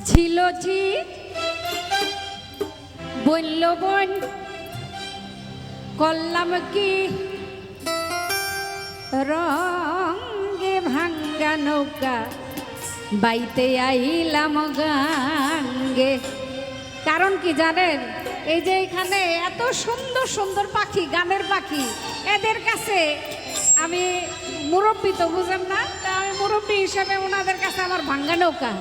ঝিলঝি বলল বোন করলাম কি রঙে ভাঙ্গা নৌকা বাইতে আইলাম গাঙ্গে। কারণ কি জানেন, এই যে এখানে এত সুন্দর সুন্দর পাখি, গানের পাখি, এদের কাছে আমি মুরব্বী তো বুঝেন না, তা আমি মুরব্বী হিসেবে ওনাদের কাছে আমার ভাঙ্গা নৌকা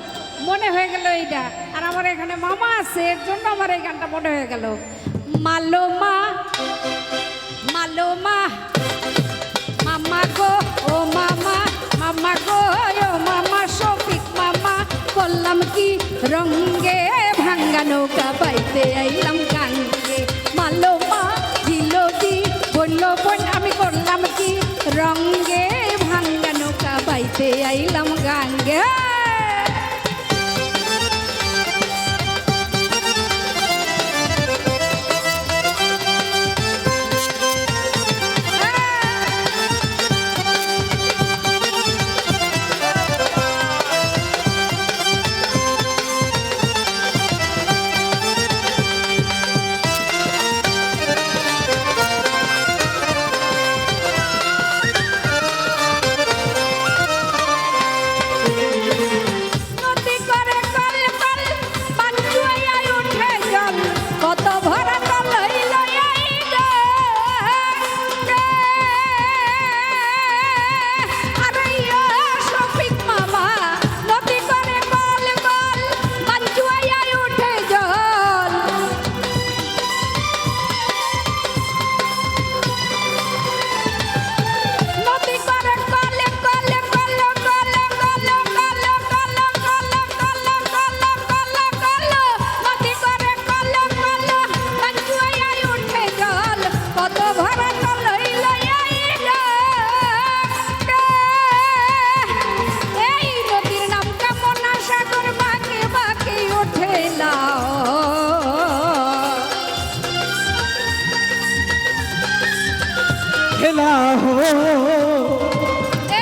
মনে হয়ে গেল এইটা। আর আমার এখানে মামা আছে, এর জন্য আমার এই গানটা মনে হয়ে গেল। মালোমা মালোমা মামা গো ও মামা, মামা গো ও মামা, শফিক মামা করলাম কি রঙ্গে ভাঙ্গা নৌকা বাইতে আইলাম গাঙ্গে। মালোমা ঝিলঝি বলল বোন আমি করলাম কি রঙ্গে ভাঙ্গা নৌকা বাইতে আইলাম গাঙ্গে।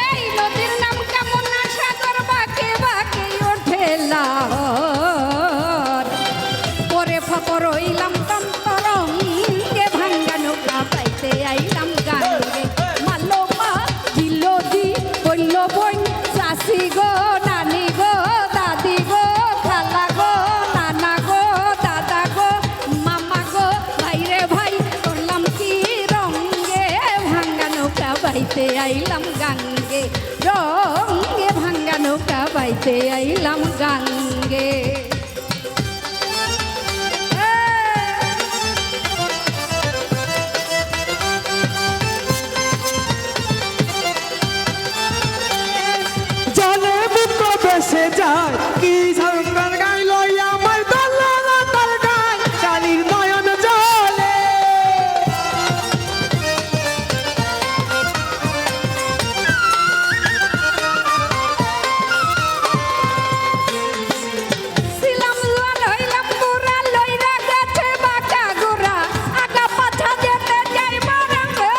এই নদীর নাম কেমন না, সাগর বাঁকে বাঁকে ওঠে লাহর, পরে ফকর হইলাম তন্তরঙ্গে ভাঙ্গা নৌকা পাইতে আইলাম গাঙ্গে। মালোমা ঝিলঝি বলল বোন চাষি গো নানি গো দাদি গো খালা গো নানা গো দাদা গো মামা গো ভাইরে ভাই করলাম কি রঙ্গে ভাঙ্গা নৌকা বাইতে আইলাম গাঙ্গে, রঙ্গে ভাঙ্গা নৌকা বাইতে আইলাম গাঙ্গে। জলে বুক বেসে যায় কি সরকার গাইল আমার দোলনা তার গায় চালির নয়ন জলে। ছিলাম জোয়ান হইলাম বুড়া, লইরা গেছে বাঁকা গোড়া, আগা পাছা যেতে যাই মারাঙ্গে।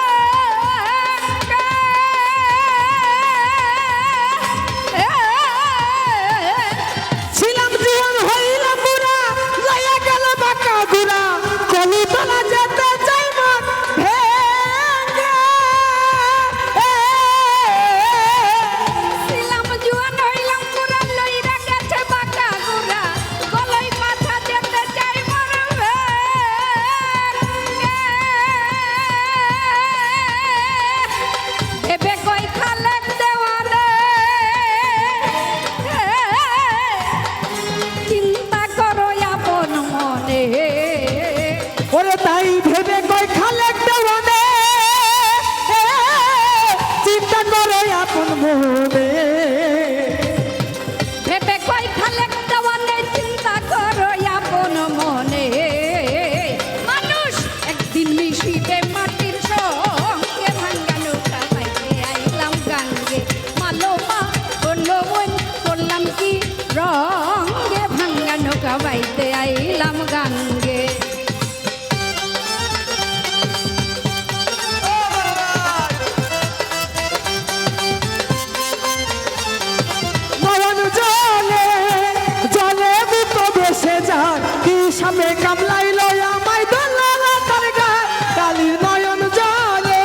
সামে কামলাইলো আমায় দোলনা তার গায় কালির নয়ন জলে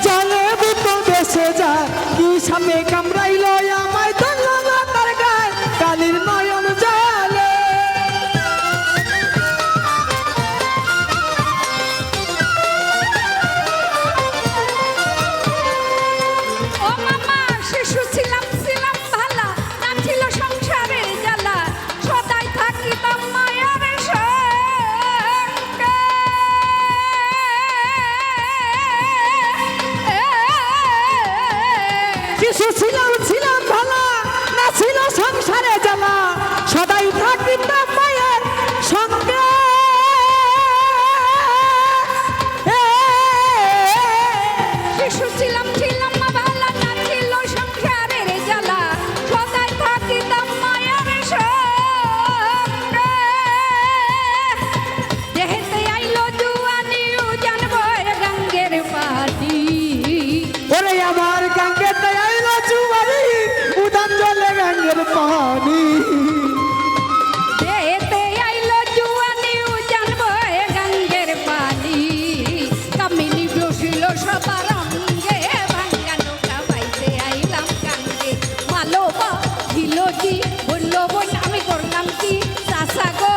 জলে বুক ভেসে যায় কি সামে কামড়াইলো আমায় দোলনা তার গায় কালির নয়ন জলে ও মামা শিশু ছিলাম ছিলাম ভালা না ছিল সংসারের জ্বালা সদাই থাকিতাম মায়ার সঙ্গে শিশু ছিলাম ছিলাম ভালা না ছিল সংসারে জ্বালা সদাই থাকিতাম মায়ের সঙ্গে শিশু ছিলাম ছিলাম ভালা না ছিল সংসারের জ্বালা সদাই থাকিতাম মায়ার সঙ্গে দেহেতে আইলো জুয়ানি জানবো গঙ্গের পানি ওরে আমার গঙ্গে আইলো জুয়ারি উদান জলে গঙ্গের পানি দেহেতে আইলো জুয়ানি জানবো গঙ্গের পানি কামিনী বসিল সবার অঙ্গে ভাঙ্গা নৌকা পাইতে আইলাম গঙ্গে মালোবা ছিল কি বললো বোন আমি করলাম কি চাষা গো